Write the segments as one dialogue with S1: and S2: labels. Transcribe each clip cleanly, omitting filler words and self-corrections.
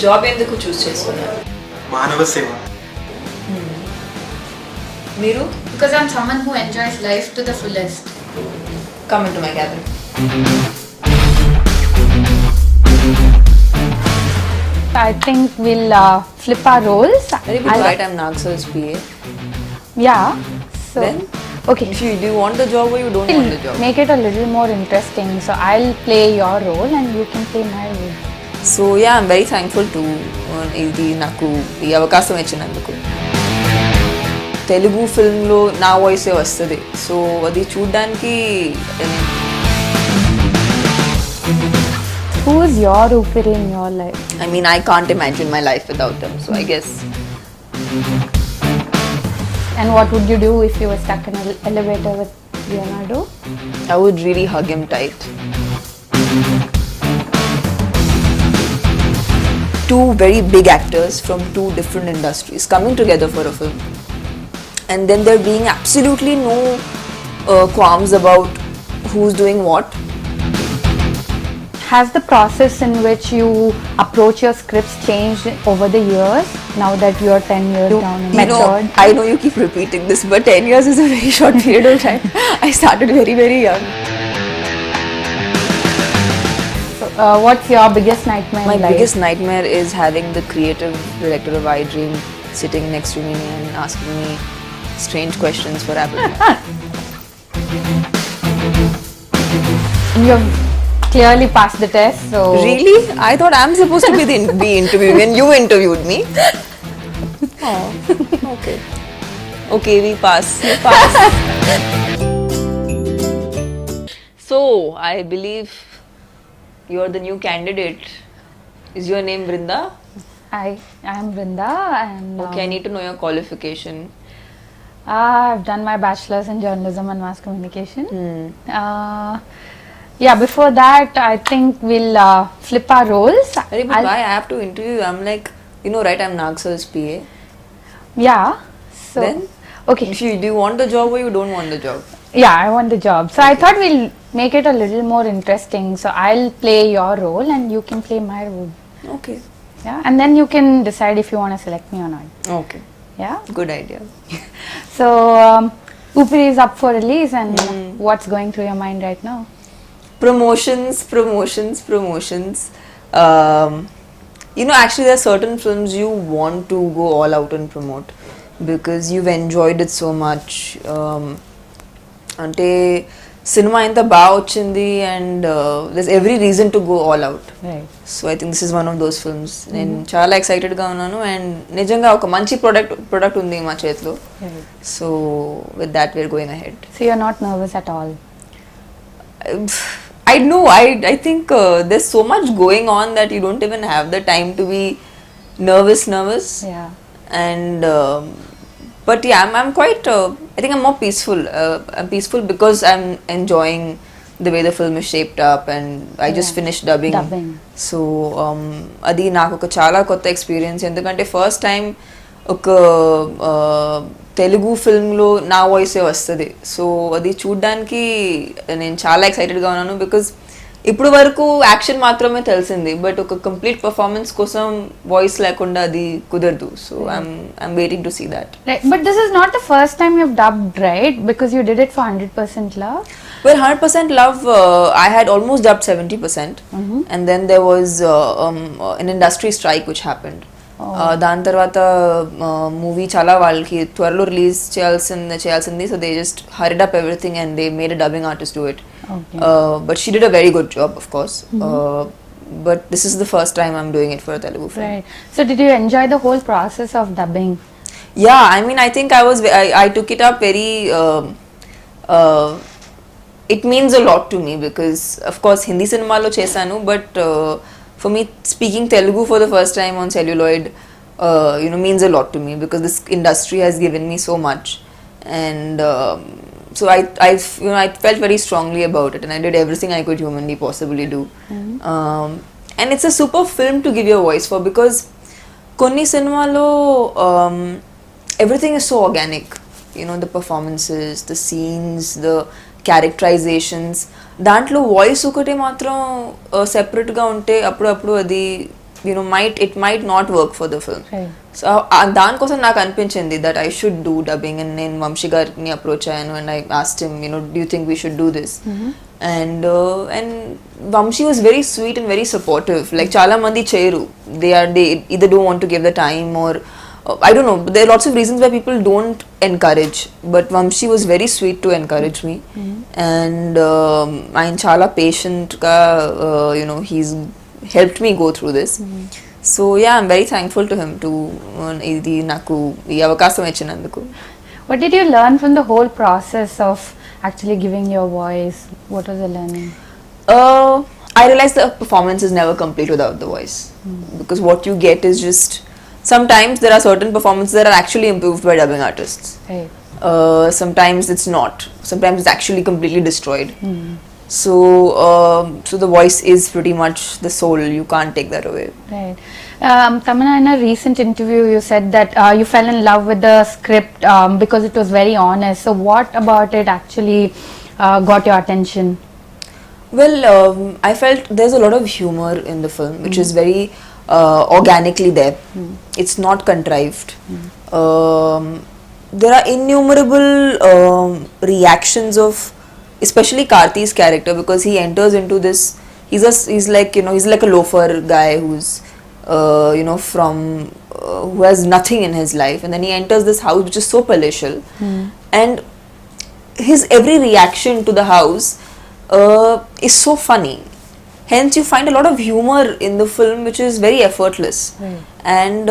S1: Job ఎందుకు చూస్ చేసుకున్నారు?
S2: మానవ సేవ.
S1: మీరు?
S3: Because I'm someone who enjoys life to the fullest.
S1: Come into my cabin.
S4: I think we'll flip our roles.
S1: Very good, right? I'm Nagsal's PA.
S4: Yeah. So,
S1: Then?
S4: okay.
S1: Do you want the job or you don't want the job?
S4: Make it a little more interesting. So I'll play your role and you can play my role.
S1: So yeah, I'm very thankful to ఇది నాకు ఈ అవకాశం ఇచ్చినందుకు. తెలుగు ఫిల్మ్లో నా వాయిసే వస్తుంది. So అది చూడ్డానికి
S4: Who is your Oopiri in your life?
S1: I mean, I can't imagine my life without them. So I guess.
S4: And what would you do if you were stuck in an elevator with Leonardo?
S1: I would really hug him tight. Two very big actors from two different industries coming together for a film, and then there being absolutely no qualms about who's doing what.
S4: Has the process in which you approach your scripts changed over the years now that you're 10 years down in matured?
S1: I know you keep repeating this, but 10 years is a very short period of time. I started very, very young.
S4: So, what's your biggest nightmare?
S1: My
S4: in life?
S1: biggest nightmare is having the creative director of iDream sitting next to me and asking me strange questions for Apple.
S4: You've clearly passed the test, so...
S1: Really? I thought I'm supposed to be interviewing when you interviewed me. Oh, okay. Okay, we pass. So, I believe you're the new candidate. Is your name Brinda?
S4: I am Brinda and
S1: Okay, I need to know your qualification.
S4: I've done my bachelor's in journalism and mass communication. Yeah, before that, I think we'll flip our roles.
S1: Very good. Why I have to interview you? I'm like, you know, right? I'm Nagsal's PA.
S4: Yeah. So,
S1: Then?
S4: okay.
S1: Do you want the job or you don't want the job?
S4: Yeah, I want the job. So I thought we'll make it a little more interesting. So I'll play your role and you can play my role.
S1: Okay.
S4: Yeah, and then you can decide if you want to select me or not.
S1: Okay.
S4: Yeah.
S1: Good idea.
S4: So Oopiri is up for release, and what's going through your mind right now?
S1: Promotions. You know, actually there are certain films you want to go all out and promote because you've enjoyed it so much. Ante cinema inta baga ochindi and there's every reason to go all out.
S4: Right.
S1: So I think this is one of those films. నేను చాలా excited గా ఉన్నాను and నిజంగా ఒక మంచి product ఉంది మా చేతిలో. So with that we're going ahead.
S4: So you're not nervous at all?
S1: I know. I think there's so much going on that you don't even have the time to be nervous.
S4: Yeah.
S1: And but yeah, I'm quite. I think I'm more peaceful. I'm peaceful because I'm enjoying the way the film is shaped up, and I just finished dubbing. So adi naaku oka chala kotta experience. Endukante first time oka Telugu ఫిల్మ్లో నా వాయిసే వస్తుంది. So అది చూడ్డానికి నేను చాలా ఎక్సైటెడ్గా ఉన్నాను because ఇప్పుడు వరకు action మాత్రమే తెలిసింది, బట్ ఒక కంప్లీట్ పర్ఫార్మెన్స్ కోసం వాయిస్ లేకుండా అది కుదరదు. So I'm waiting to see that.
S4: But this is not the first time you've dubbed, right? Because you did it for 100% Love.
S1: Well, 100% Love, I had almost dubbed 70%, and then there was an industry strike which happened. దాని తర్వాత movie చాలా వాళ్ళకి త్వరలో release చేయాల్సింది, so they just hurried up everything and they made a dubbing artist do it. But she did a very good job, of course. But this is the first time I'm doing it for a Telugu film.
S4: Right. So did you enjoy the whole process of dubbing?
S1: Yeah, I mean, I think I took it up very. It means a lot to me because, of course, Hindi cinema lo chesanu, but for me, speaking Telugu for the first time on celluloid, means a lot to me because this industry has given me so much, and so I felt very strongly about it, and I did everything I could humanly possibly do. And it's a super film to give your voice for because konni cinemalo everything is so organic. The performances, the scenes, the characterizations. దాంట్లో voice ఒకటే మాత్రం సెపరేట్గా ఉంటే అప్పుడప్పుడు అది it might not work for the film.
S4: Right.
S1: So దానికోసం నాకు అనిపించింది that I should do dubbing, and నేను వంశీ గారిని అప్రోచ్ అయ్యాను and I asked him, do you think we should do this? And Vamshi was very sweet and very supportive. Like చాలా మంది చేయరు, they either don't want to give the time, or I don't know, there are lots of reasons why people don't encourage, but Vamshi was very sweet to encourage me. And ఆయన చాలా patient గా he's helped me go through this. So yeah, I'm very thankful to him to ఇది నాకు ఈ అవకాశం ఇచ్చినందుకు.
S4: What did you learn from the whole process of actually giving your voice? What was the learning?
S1: I realized the performance is never complete without the voice, because what you get is just, sometimes there are certain performances that are actually improved by dubbing artists.
S4: Right.
S1: Sometimes it's not. Sometimes it's actually completely destroyed. So the voice is pretty much the soul. You can't take that away.
S4: Right. Tamannaah, in a recent interview, you said that you fell in love with the script because it was very honest. So what about it actually got your attention?
S1: Well, I felt there's a lot of humor in the film, which is very organically there. It's not contrived. There are innumerable reactions of, especially Karthi's character, because he enters into this, he's like a loafer guy who's from who has nothing in his life, and then he enters this house which is so palatial, and his every reaction to the house is so funny. Hence you find a lot of humor in the film, which is very effortless. And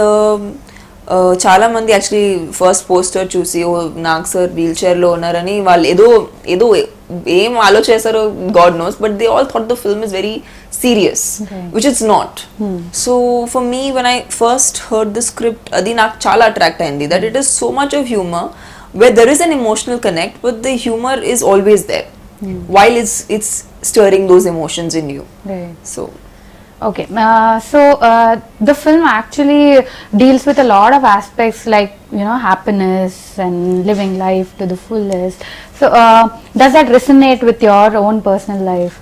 S1: చాలా మంది actually first poster చూసి Nag sir wheel చైర్లో ఉన్నారని వాళ్ళు ఏదో ఏం ఆలోచేస్తారో God knows, but they all thought the film is very serious, which it's not. So for me when I first heard the script, అది నాకు చాలా అట్రాక్ట్ అయింది, that it is so much of humour where there is an emotional connect, but the humor is always there while it's stirring those emotions in you.
S4: Right.
S1: So
S4: okay, the film actually deals with a lot of aspects like happiness and living life to the fullest. So does that resonate with your own personal life?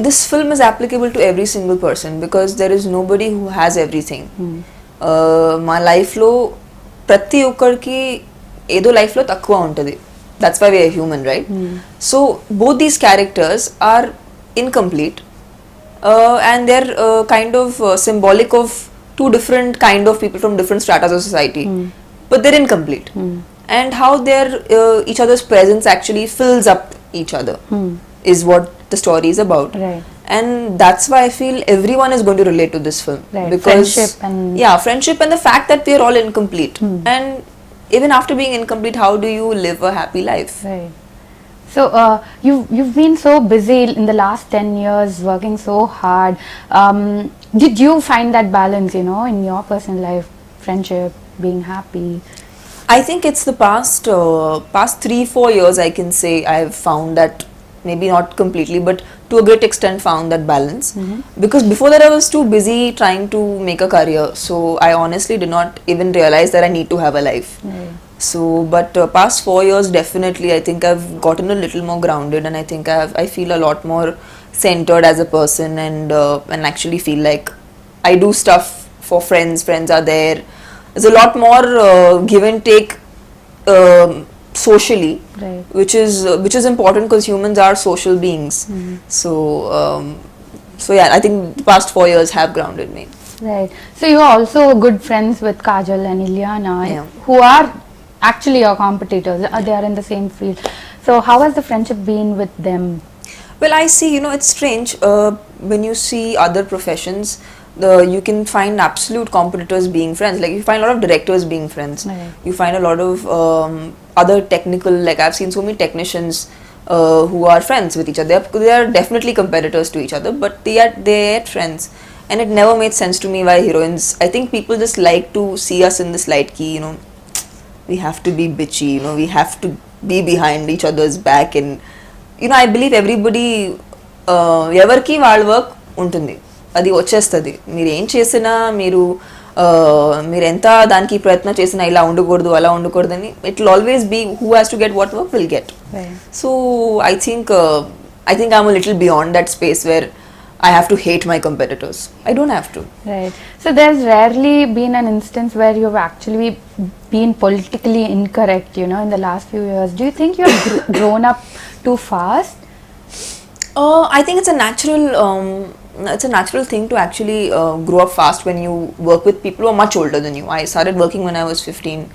S1: This film is applicable to every single person, because there is nobody who has everything. మా లైఫ్లో ప్రతి ఒక్కరికి ఏదో లైఫ్లో తక్కువ ఉంటుంది. That's why we are human, right? So both these characters are incomplete, and they're kind of symbolic of two different kind of people from different stratas of society, but they're incomplete. And how their each other's presence actually fills up each other is what the story is about.
S4: Right.
S1: And that's why I feel everyone is going to relate to this film.
S4: Right.
S1: Because
S4: friendship
S1: and the fact that we are all incomplete, and even after being incomplete, how do you live a happy life?
S4: Right. So you've been so busy in the last 10 years, working so hard. Did you find that balance, in your personal life, friendship, being happy?
S1: I think it's the past 3-4 years, I can say I've found that, maybe not completely, but to a great extent found that balance. Because before that I was too busy trying to make a career, so I honestly did not even realize that I need to have a life. So but past 4 years, definitely I think I've gotten a little more grounded, and I think I feel a lot more centered as a person, and actually feel like I do stuff for friends are there. There's a lot more give and take socially,
S4: right,
S1: which is important, because humans are social beings. So yeah, I think the past 4 years have grounded me.
S4: Right. So you are also good friends with Kajal and Ilyana,
S1: Yeah.
S4: who are actually your competitors. They are in the same field. So how has the friendship been with them?
S1: Well, I see, it's strange when you see other professions, you can find absolute competitors being friends. Like you find a lot of directors being friends.
S4: Right.
S1: You find a lot of other technical, like I've seen so many technicians who are friends with each other. They are definitely competitors to each other, but they are friends. And it never made sense to me why heroines, I think people just like to see us in this light key, we have to be bitchy, we have to be behind each other's back, and I believe everybody ఎవర్కి వాళ్ళ work ఉంటుంది, అది వచ్చేస్తుంది. మీరు ఏం చేసినా, మీరు ఎంత దానికి ప్రయత్నం చేసినా ఇలా ఉండకూడదు అలా ఉండకూడదని, it will always be who has to get what work will get. So I think I'm a little beyond that space where I have to hate my competitors. I don't have to.
S4: Right. So there's rarely been an instance where you've actually been politically incorrect, you know, in the last few years. Do you think you've grown up too fast?
S1: I think it's a natural thing to actually grow up fast when you work with people who are much older than you. I started working when I was 15,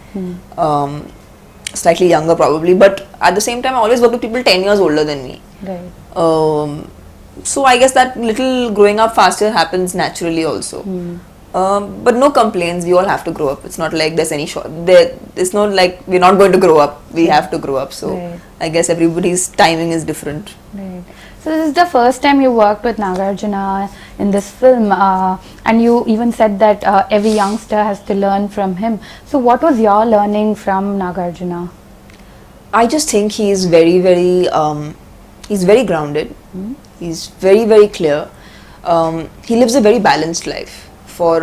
S1: slightly younger probably, but at the same time I always work with people 10 years older than me.
S4: Right.
S1: So I guess that little growing up faster happens naturally also. But no complaints, we all have to grow up. It's not like there's any it's not like we're not going to grow up, we have to grow up. So
S4: Right.
S1: I guess everybody's timing is different.
S4: Right. So this is the first time you worked with Nagarjuna in this film, and you even said that every youngster has to learn from him. So what was your learning from Nagarjuna?
S1: I just think he's very grounded. He's very, very clear. He lives a very balanced life. For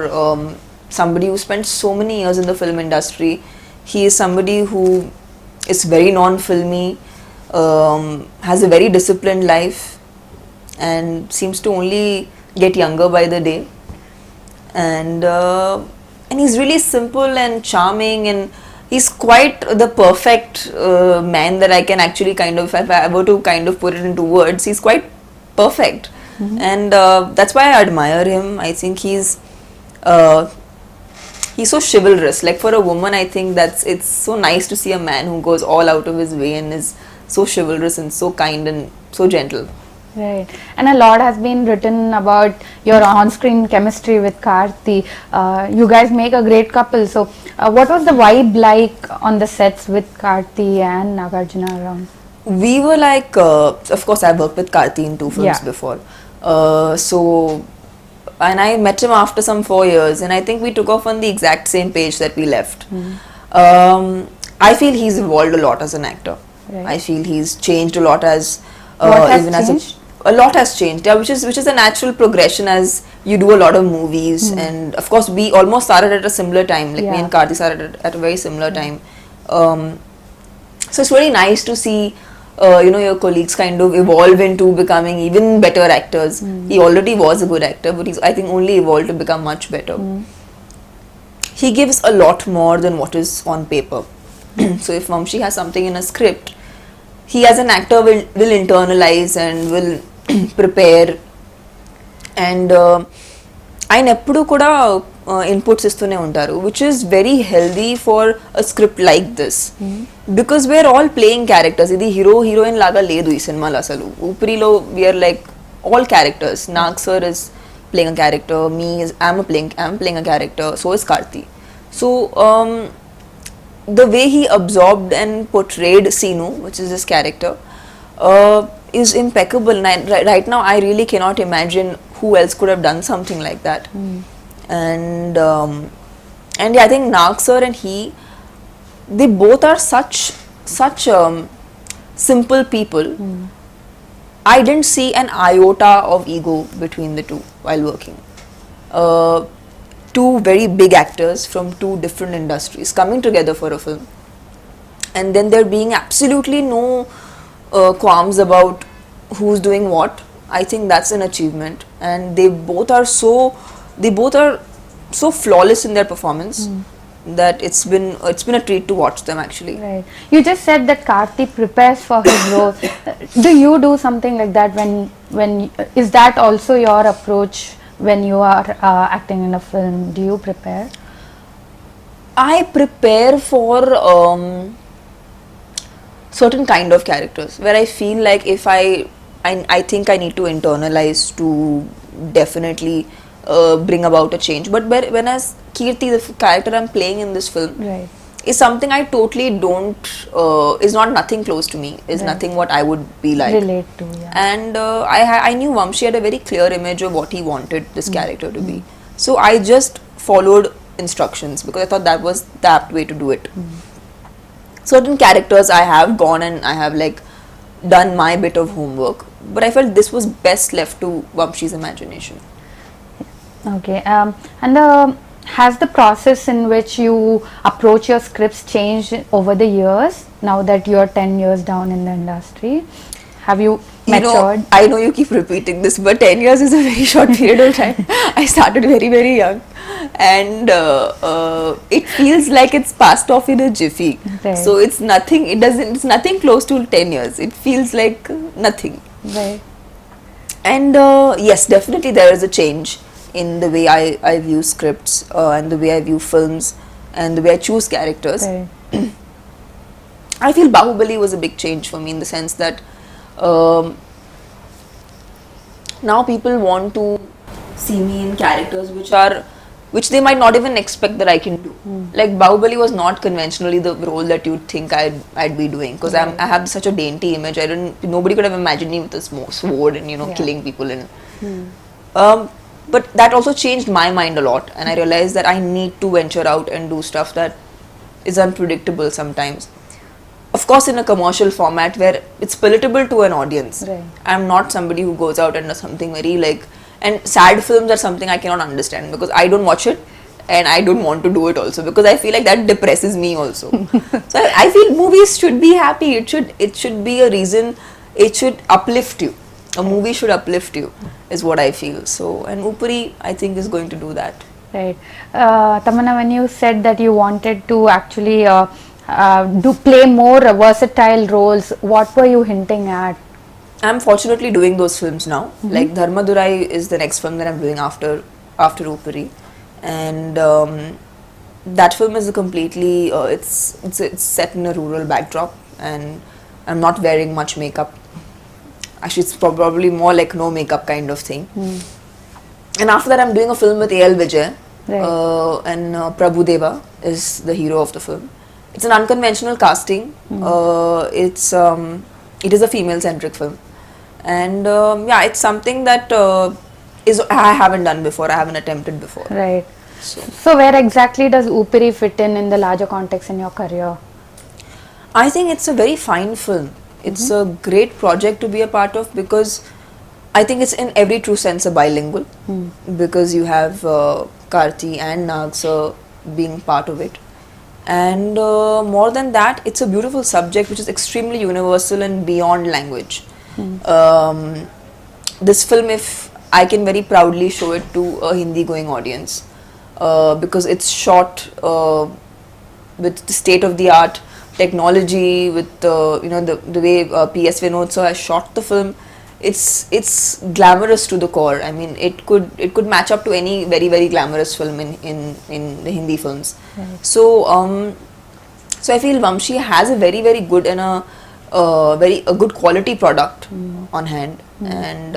S1: somebody who spent so many years in the film industry, he is somebody who is very non-filmy, has a very disciplined life, and seems to only get younger by the day. And he's really simple and charming, and he's quite the perfect man that I can actually kind of, if I were to kind of put it into words, he's quite perfect. And that's why I admire him. I think he's so chivalrous. Like for a woman, I think it's so nice to see a man who goes all out of his way and is so chivalrous and so kind and so gentle.
S4: Right. And a lot has been written about your on-screen chemistry with Karthi. You guys make a great couple. So what was the vibe like on the sets with Karthi and Nagarjuna around?
S1: We were like, of course I've worked with Karthi in 2 films before. And I met him after some 4 years, and I think we took off on the exact same page that we left. I feel he's evolved a lot as an actor.
S4: Right.
S1: I feel he's changed a lot as
S4: What has
S1: even
S4: changed?
S1: as a lot has changed. Yeah, which is a natural progression as you do a lot of movies, and of course we almost started at a similar time. Like me and Karthi started at a very similar time. So it's really nice to see your colleagues kind of evolve into becoming even better actors. He already was a good actor, but he's, I think, only evolved to become much better. He gives a lot more than what is on paper. So if Vamshi has something in a script, he as an actor will internalize and will prepare, and ఆయన ఎప్పుడు కూడా inputs ఇస్తూనే ఉంటారు, which is very healthy for a script like this, because we're all playing characters. ఇది hero heroine లాగా లేదు ఈ సినిమాలో అసలు. ఊపిరిలో we're like all characters. Nag sir is playing a character, I'm playing a character, so is Karthi. So the way he absorbed and portrayed Sinu, which is his character, is impeccable. And right now I really cannot imagine who else could have done something like that. And yeah, I think Nag sir and they both are such simple people. I didn't see an iota of ego between the two while working. Two very big actors from 2 different industries coming together for a film, and then there being absolutely no qualms about who's doing what. I think that's an achievement, and they both are so flawless in their performance that it's been a treat to watch them actually.
S4: Right. You just said that Karthi prepares for his role. Do you do something like that when is that also your approach when you are acting in a film? Do you prepare?
S1: I prepare for certain kind of characters where I feel like if I think I need to internalize to definitely bring about a change. But when as Kirti, the character I'm playing in this film,
S4: Right.
S1: is something I totally don't, is not nothing close to me, is nothing what I would be like.
S4: Relate to, yeah.
S1: And I knew Vamshi had a very clear image of what he wanted this character to be. So I just followed instructions because I thought that was the apt way to do it. Certain characters I have gone and I have like done my bit of homework, but I felt this was best left to Vamshi's imagination.
S4: Okay. And has the process in which you approach your scripts changed over the years now that you're 10 years down in the industry? Have you
S1: You know,
S4: matured?
S1: I know you keep repeating this, but 10 years is a very short period of time. I started very, very young, and it feels like it's passed off in a jiffy.
S4: Right.
S1: So it's nothing. It's nothing close to 10 years. It feels like nothing.
S4: Right.
S1: And yes, definitely there is a change in the way I view scripts and the way I view films and the way I choose characters.
S4: Right.
S1: I feel Baahubali was a big change for me in the sense that now people want to see me in characters which they might not even expect that I can do. Like Baahubali was not conventionally the role that you'd think I'd be doing, because I have such a dainty image. Nobody could have imagined me with a sword and killing people but that also changed my mind a lot, and I realized that I need to venture out and do stuff that is unpredictable sometimes. Of course, in a commercial format where it's palatable to an audience.
S4: Right.
S1: I'm not somebody who goes out and does something very and sad films are something I cannot understand, because I don't watch it and I don't want to do it also, because I feel like that depresses me also. So I feel movies should be happy. It should be a reason. It should uplift you. A movie should uplift you, is what I feel. So, and Oopiri, I think, is going to do that.
S4: Right. Tamannaah, when you said that you wanted to actually play more versatile roles, what were you hinting at?
S1: I'm fortunately doing those films now. Like Dharmadurai is the next film that I'm doing after Oopiri, and that film is a completely it's set in a rural backdrop, and I'm not wearing much makeup. Actually, it's probably more like no makeup kind of thing. And after that, I'm doing a film with A.L. Vijay, and Prabhu Deva is the hero of the film. It's an unconventional casting. It is a female-centric film, and it's something that I haven't done before. I haven't attempted before.
S4: Right. So where exactly does Oopiri fit in the larger context in your career?
S1: I think it's a very fine film. It's a great project to be a part of, because I think it's in every true sense a bilingual, because you have Karthi and Nag sir being part of it. And more than that, it's a beautiful subject which is extremely universal and beyond language. This film, if I can very proudly show it to a Hindi going audience, because it's shot with the state of the art technology, with the way P.S. Vinod sir has shot the film. It's glamorous to the core. I mean, it could match up to any very, very glamorous film in the Hindi films. Right. So I feel Vamshi has a very, very good and a good quality product on hand, and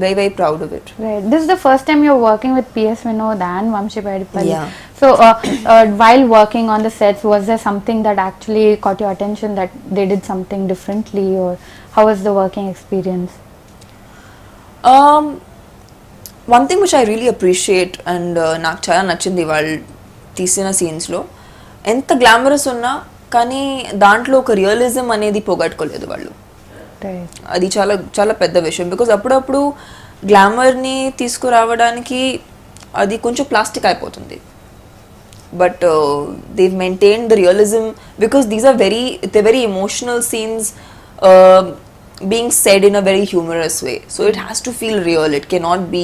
S1: very, very proud of it.
S4: Right. This is the first time you're working with P.S. Vinod and Vamshi Paidipally.
S1: Yeah.
S4: So while working on the sets, was there something that actually caught your attention, that they did something differently, or how was the working experience?
S1: One thing which I really appreciate, and నాకు చాలా నచ్చింది వాళ్ళు తీసిన సీన్స్లో, ఎంత glamorous ఉన్నా కానీ దాంట్లో ఒక రియలిజం అనేది పోగొట్టుకోలేదు వాళ్ళు. అది చాలా చాలా పెద్ద విషయం, బికాజ్ అప్పుడప్పుడు గ్లామర్ని తీసుకురావడానికి అది కొంచెం ప్లాస్టిక్ అయిపోతుంది. But they've maintained the realism, because these are very emotional scenes being said in a very humorous way. So it has to feel real. It cannot be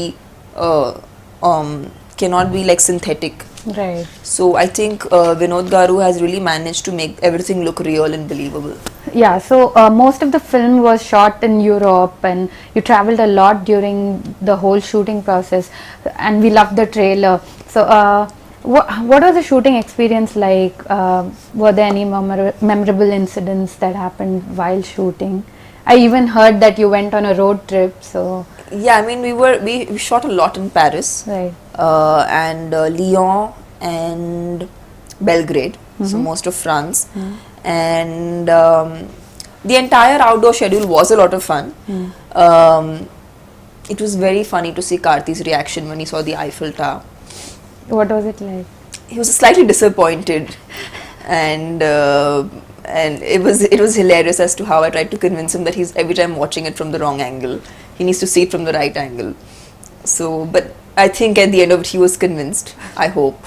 S1: like synthetic.
S4: Right.
S1: So I think Vinod Garu has really managed to make everything look real and believable.
S4: Yeah, so most of the film was shot in Europe, and you traveled a lot during the whole shooting process, and we loved the trailer. So what was the shooting experience like? Were there any memorable incidents that happened while shooting? I even heard that you went on a road trip. So
S1: yeah, I mean, we shot a lot in Paris,
S4: right,
S1: and Lyon and Belgrade, so most of France, and the entire outdoor schedule was a lot of fun. It was very funny to see Karthi's reaction when he saw the Eiffel Tower.
S4: What was it like?
S1: He was slightly disappointed, and it was hilarious as to how I tried to convince him that he's every time watching it from the wrong angle. He needs to see it from the right angle. So, but I think at the end of it, he was convinced. I hope.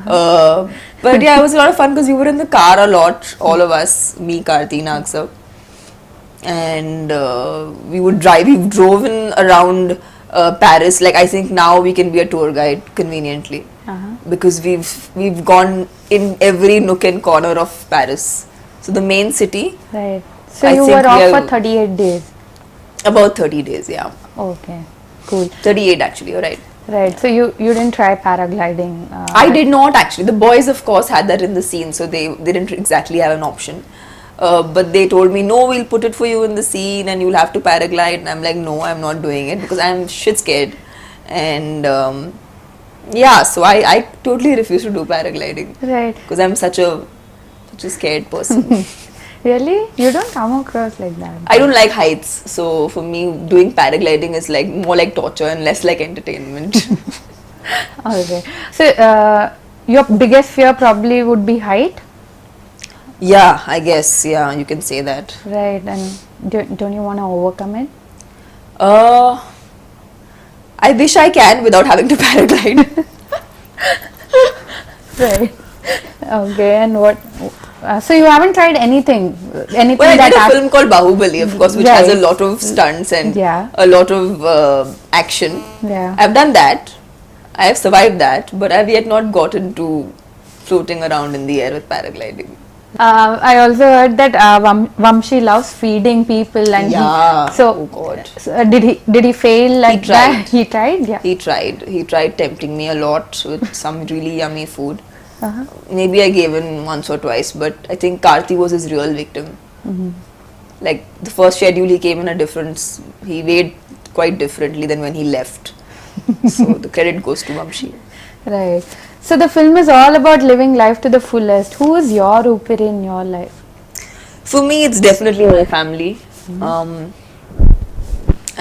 S1: But yeah, it was a lot of fun because we were in the car a lot, all of us, me, Karthi, Nag sir. and we would drive. We've driven around Paris. Like I think now we can be a tour guide conveniently because we've gone in every nook and corner of Paris. So the main city.
S4: Right. So
S1: I
S4: you
S1: think
S4: were
S1: we
S4: off
S1: are-
S4: for 38 days.
S1: About 30 days, yeah.
S4: Okay. Cool.
S1: 38 actually, you're right.
S4: Right. So you didn't try paragliding.
S1: I did not actually. The boys, of course, had that in the scene, so they didn't exactly have an option. But they told me, no, we'll put it for you in the scene and you'll have to paraglide. And I'm like, no, I'm not doing it because I'm shit scared. And yeah, so I totally refuse to do paragliding
S4: Right.
S1: because I'm such a scared person.
S4: Really? You don't come across like that.
S1: I don't like heights, so for me, doing paragliding is like more like torture and less like entertainment.
S4: Okay. So your biggest fear probably would be height,
S1: Yeah, I guess, yeah, you can say that.
S4: right? And don't you want to overcome it?
S1: I wish I can without having to paraglide.
S4: Right. Okay. And what? So you haven't tried anything
S1: Well, I
S4: that
S1: did a
S4: act-
S1: film called Baahubali, of course, which has a
S4: Right.
S1: lot of stunts and
S4: Yeah.
S1: a lot of action.
S4: Yeah.
S1: I've done that. I have survived that, but I've yet not gotten to floating around in the air with paragliding.
S4: I also heard that Vamshi loves feeding people, and
S1: Yeah.
S4: he, so,
S1: Oh God.
S4: so did he fail like
S1: tried.
S4: that? He tried, yeah.
S1: He tried tempting me a lot with some really yummy food.
S4: Uh-huh.
S1: Maybe I gave in once or twice, but I think Karthi was his real victim. Like the first schedule, he came in a different. He weighed quite differently than when he left. So the credit goes to Vamshi.
S4: Right. So the film is all about living life to the fullest. Who is your Oopiri in your life?
S1: For me, it's definitely my family.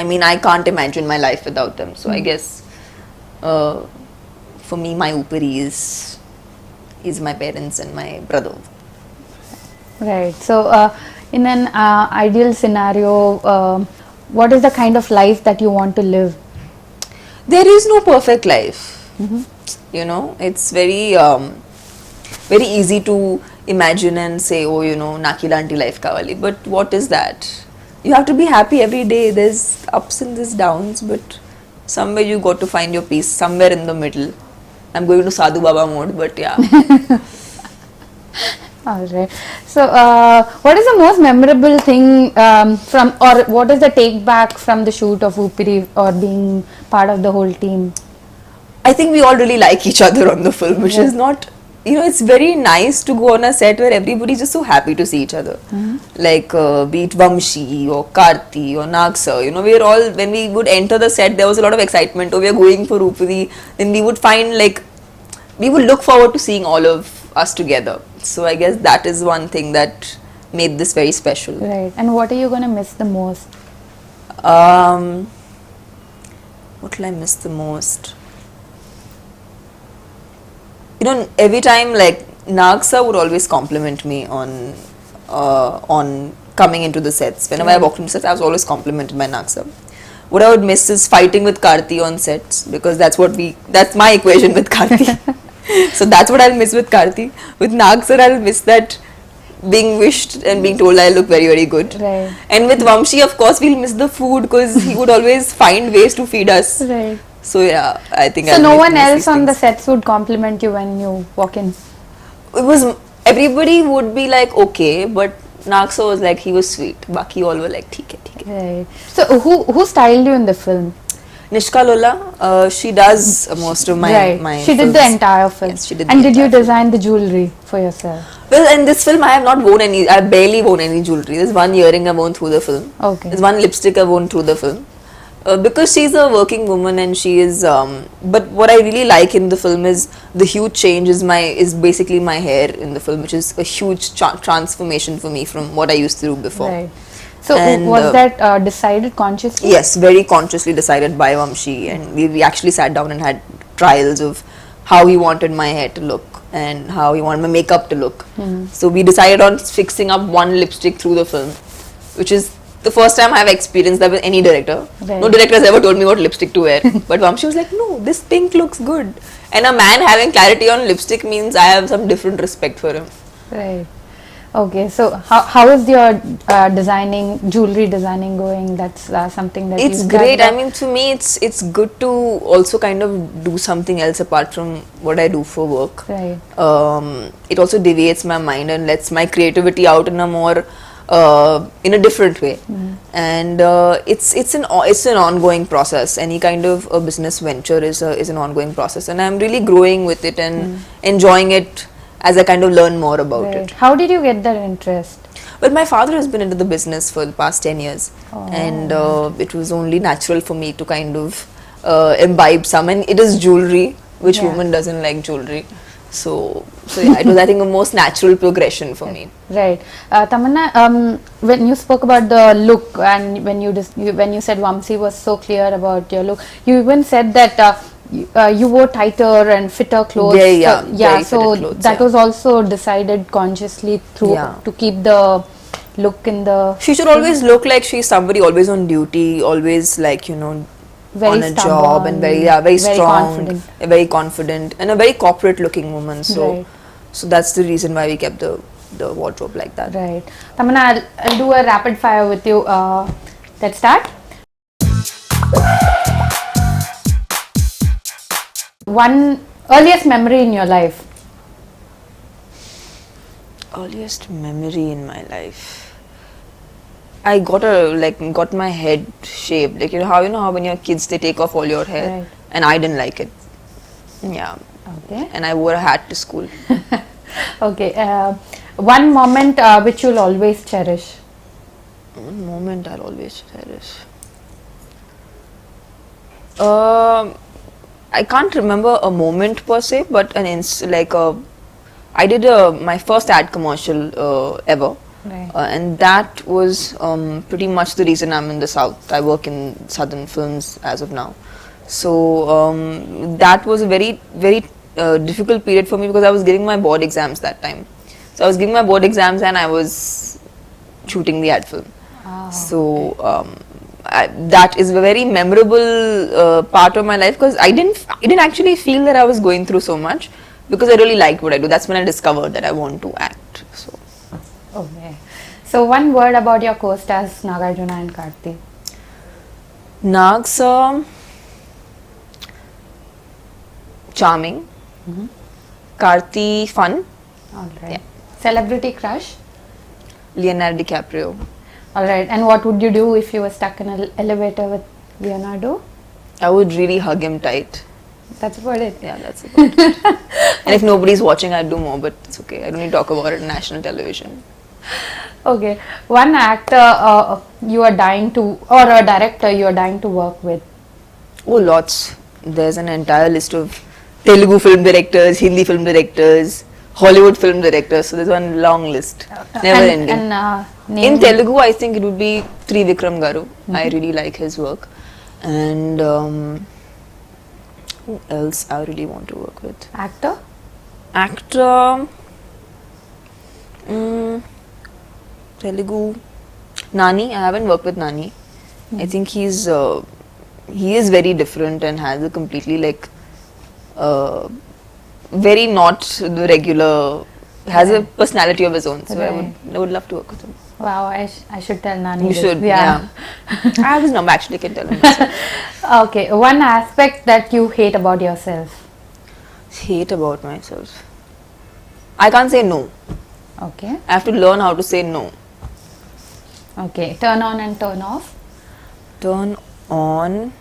S1: I mean, I can't imagine my life without them. So I guess for me, my Oopiri is my parents and my brother.
S4: Right. So in an ideal scenario, what is the kind of life that you want to live?
S1: There is no perfect life. You know, it's very very easy to imagine and say, oh, you know, nakilanti life kawali. But what is that? You have to be happy every day. There's ups and there's downs, but somewhere you got to find your peace. Somewhere in the middle. I'm going to Sadhu Baba mode, but yeah.
S4: All right. So, what is the most memorable thing from, or what is the take back from the shoot of Oopiri or being part of the whole team?
S1: I think we all really like each other on the film, which is not, you know, it's very nice to go on a set where everybody's just so happy to see each other. Like, be it Vamshi or Karthi or Nagsa, you know, we're all, when we would enter the set, there was a lot of excitement. Oh, we're going for Oopiri. Then we would find, like, we would look forward to seeing all of us together. So I guess that is one thing that made this very special.
S4: Right. And what are you going to miss the most?
S1: What will I miss the most? You know, every time, like, Nagsa would always compliment me on coming into the sets. Whenever I walked into sets, I was always complimented by Nagsa. What I would miss is fighting with Karthi on sets, because that's my equation with Karthi. So that's what I'll miss with Karthi. With Nagsa, I'll miss that being wished and being told I look very, very good.
S4: Right.
S1: And with Vamshi, of course, we'll miss the food because he would always find ways to feed us.
S4: Right.
S1: So yeah, I think.
S4: So
S1: I'll
S4: no
S1: miss
S4: one
S1: these
S4: else on the
S1: things.
S4: sets would compliment you when you walk in?
S1: It was, everybody would be like okay, but Nagsa was like, he was sweet. Baki all were like theek hai.
S4: Right. So who styled you in the film?
S1: Nishka Lola, she does most of my
S4: She did the
S1: films.
S4: entire film.
S1: Yes, she did.
S4: And
S1: the
S4: did you
S1: entire
S4: design the jewelry for yourself?
S1: film. Well, in this film, I have not worn any. I barely worn any jewelry. There's one earring I've worn through the film.
S4: Okay.
S1: There's one lipstick I've worn through the film. Because she's a working woman and she is. But what I really like in the film is the huge change is basically my hair in the film, which is a huge transformation for me from what I used to do before.
S4: Right. So
S1: And,
S4: was that decided consciously?
S1: Yes, very consciously decided by Vamshi, and we actually sat down and had trials of how he wanted my hair to look and how he wanted my makeup to look. So we decided on fixing up one lipstick through the film, which is the first time I have experienced that with any director.
S4: Right.
S1: No director has ever told me what lipstick to wear, but Vamshi was like, no, this pink looks good. And a man having clarity on lipstick means I have some different respect for him.
S4: Right. Okay, so how is your jewelry designing going? That's something that
S1: It's
S4: you
S1: great.
S4: started
S1: I mean, to me, it's good to also kind of do something else apart from what I do for work.
S4: Right.
S1: It also deviates my mind and lets my creativity out in a more in a different way. And it's an ongoing process. Any kind of a business venture is an ongoing process, and I'm really growing with it and enjoying it as I kind of learn more about
S4: Right.
S1: it.
S4: How did you get that interest?
S1: Well, my father has been into the business for the past 10 years, and it was only natural for me to kind of imbibe some. And it is jewelry, which
S4: Yeah.
S1: woman doesn't like jewelry? So yeah, it was, I think, a most natural progression for me.
S4: Right. Tamannaah, when you spoke about the look and when you said Vamshi was so clear about your look, you even said that you wore tighter and fitter clothes.
S1: Very
S4: So
S1: fitted clothes,
S4: that
S1: yeah.
S4: was also decided consciously to keep the look in the.
S1: She should always look like she's somebody always on duty, always like,
S4: Very
S1: on a job, and very
S4: stubborn,
S1: strong,
S4: confident.
S1: very confident, and a very corporate looking woman. So
S4: Right.
S1: so that's the reason why we kept the wardrobe like that.
S4: Right. Tamannaah, I'll do a rapid fire with you. Let's start. One earliest memory in your life.
S1: Earliest memory in my life. I got my head shaved. Like how when your kids they take off all your hair,
S4: Right.
S1: and I didn't like it. Yeah.
S4: Okay.
S1: And I wore a hat to school.
S4: Okay. One moment which you'll always cherish.
S1: One moment I'll always cherish. I can't remember a moment per se, but I did my first ad commercial ever.
S4: Right.
S1: And that was pretty much the reason I'm in the South. I work in Southern films as of now. So that was a very, very difficult period for me because I was giving my board exams that time. So I was giving my board exams and I was shooting the ad film.
S4: Oh,
S1: So that is a very memorable part of my life because I didn't actually feel that I was going through so much because I really liked what I do. That's when I discovered that I want to act. So.
S4: Okay. So one word about your co-stars Nagarjuna and Karthi.
S1: Nags, charming. Karthi, fun.
S4: All right.
S1: Yeah.
S4: Celebrity crush.
S1: Leonardo DiCaprio.
S4: All right. And what would you do if you were stuck in an elevator with Leonardo?
S1: I would really hug him tight.
S4: That's about it.
S1: Yeah, that's about it. And if nobody's watching, I'd do more, but it's okay. I don't need to talk about it on national television.
S4: Okay. One actor you are dying to, or a director you are dying to work with.
S1: Oh, lots. There's an entire list of Telugu film directors, Hindi film directors, Hollywood film directors. So there's one long list, never ending.
S4: And
S1: In Telugu, I think it would be Trivikram Garu. I really like his work. And who else I really want to work with?
S4: Actor.
S1: Actor, Telugu, Nani. I haven't worked with Nani. I think he is very different and has a completely very not the regular, has a personality of his own. So
S4: Right.
S1: I would love to work with him.
S4: Wow, I should tell Nani.
S1: You
S4: this.
S1: should, yeah. I have his number, actually, can tell him.
S4: Okay, one aspect that you hate about yourself.
S1: Hate about myself. I can't say no.
S4: Okay.
S1: I have to learn how to say no.
S4: Okay, turn on and turn off.
S1: Turn on.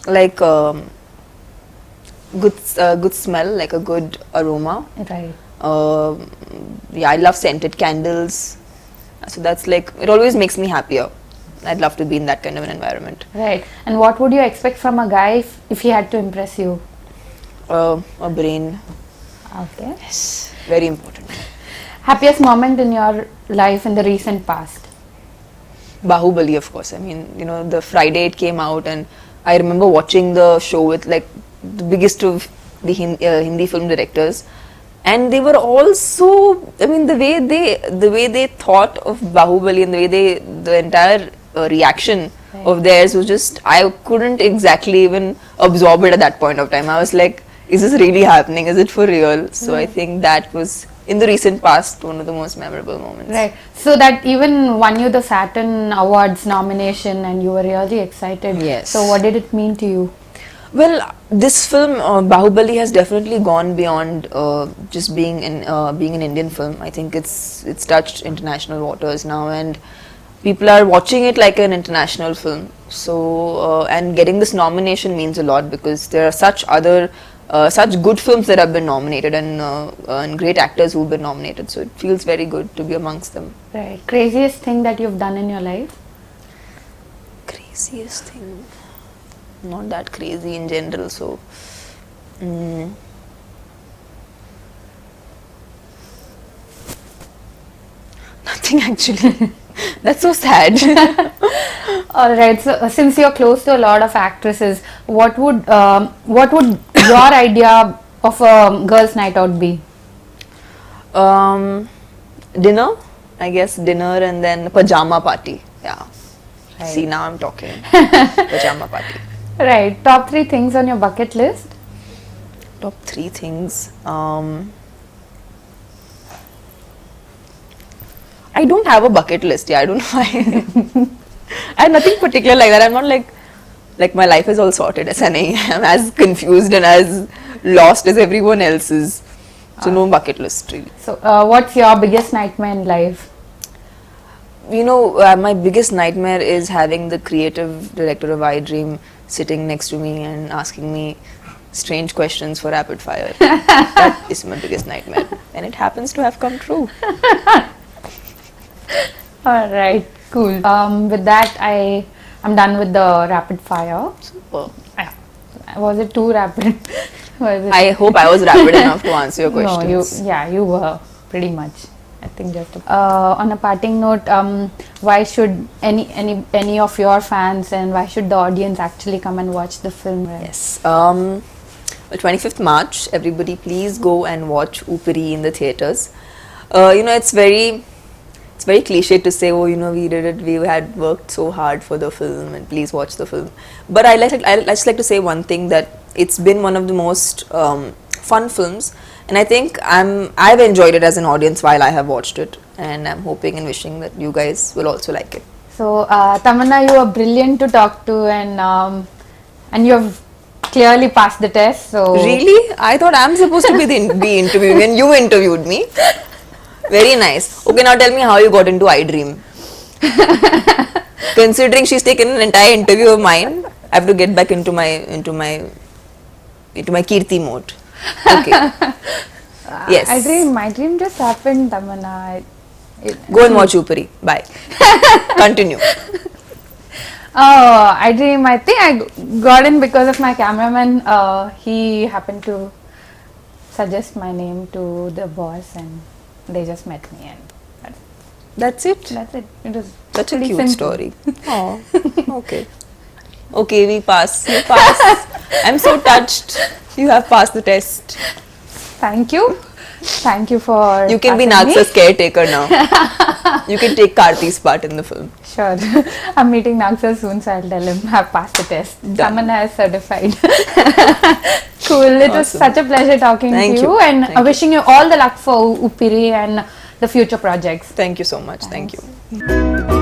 S1: Like good smell, like a good aroma.
S4: Right.
S1: Yeah, I love scented candles. So that's like, it always makes me happier. I'd love to be in that kind of an environment.
S4: Right. And what would you expect from a guy if he had to impress you?
S1: A brain.
S4: Okay.
S1: Yes, very important.
S4: Happiest moment in your life in the recent past?
S1: Baahubali, of course. I mean, the Friday it came out, and I remember watching the show with like the biggest of the Hindi film directors, and they were all so. I mean, the way they thought of Baahubali and the entire reaction of theirs was just, I couldn't exactly even absorb it at that point of time. I was like, is this really happening? Is it for real? So I think that was in the recent past one of the most memorable moments.
S4: Right. So that even won you the Saturn Awards nomination, and you were really excited.
S1: Yes.
S4: So what did it mean to you?
S1: Well, this film Baahubali has definitely gone beyond just being an Indian film. I think it's touched international waters now, and people are watching it like an international film. So and getting this nomination means a lot, because there are such good films that have been nominated, and great actors who've been nominated. So it feels very good to be amongst them.
S4: Right. Craziest thing that you've done in your life?
S1: Craziest thing. Not that crazy in general, so nothing actually. That's so sad.
S4: All right. So since you're close to a lot of actresses, what would your idea of a girls' night out be?
S1: Dinner, I guess dinner, and then pajama party. Yeah.
S4: Right.
S1: See, now I'm talking. Pajama party.
S4: Right. Top 3 things on your bucket list?
S1: Top 3 things. I don't have a bucket list. Yeah, I don't know why. I have nothing particular like that. I'm not like my life is all sorted. I'm as confused and as lost as everyone else is. So no bucket list really.
S4: So what's your biggest nightmare in life?
S1: You know, my biggest nightmare is having the creative director of iDream sitting next to me and asking me strange questions for rapid fire. That is my biggest nightmare, and it happens to have come true.
S4: All right, cool. With that, I'm done with the rapid fire.
S1: Super.
S4: Was it too rapid? Was it?
S1: I hope I was rapid enough to answer your questions.
S4: No, you were pretty much. I think just on a parting note, why should any of your fans, and why should the audience actually come and watch the film?
S1: Yes. The 25th March, everybody please go and watch Oopiri in the theatres. You know, it's very cliche to say, oh, you know, we did it, we had worked so hard for the film, and please watch the film. But I just like to say one thing, that it's been one of the most fun films, and I think I've enjoyed it as an audience while I have watched it, and I'm hoping and wishing that you guys will also like it.
S4: So Tamannaah, you are brilliant to talk to, and you have clearly passed the test. So
S1: really, I thought I'm supposed to be interviewing, and you interviewed me. Very nice. Okay, now tell me how you got into iDream. Considering she's taken an entire interview of mine, I have to get back into my Kirti mode. Okay. Yes.
S4: My dream just happened, Tamannaah.
S1: Go and watch Oopiri. Bye. Continue.
S4: Oh, iDream. I think I got in because of my cameraman. He happened to suggest my name to the boss, and they just met me, and
S1: that's it.
S4: That's it. It was
S1: such a cute
S4: simple
S1: story. Oh, okay. Okay, we pass. You pass. I'm so touched. You have passed the test.
S4: Thank you. Thank you for.
S1: You can be Nagsa's caretaker now. You can take Karthi's part in the film.
S4: Sure. I'm meeting Nagsa soon, so I'll tell him I've passed the test. Tamannaah is certified. Cool. It was such a pleasure talking to you, and wishing you all the luck for Oopiri and the future projects.
S1: Thank you so much. Thanks. Thank you.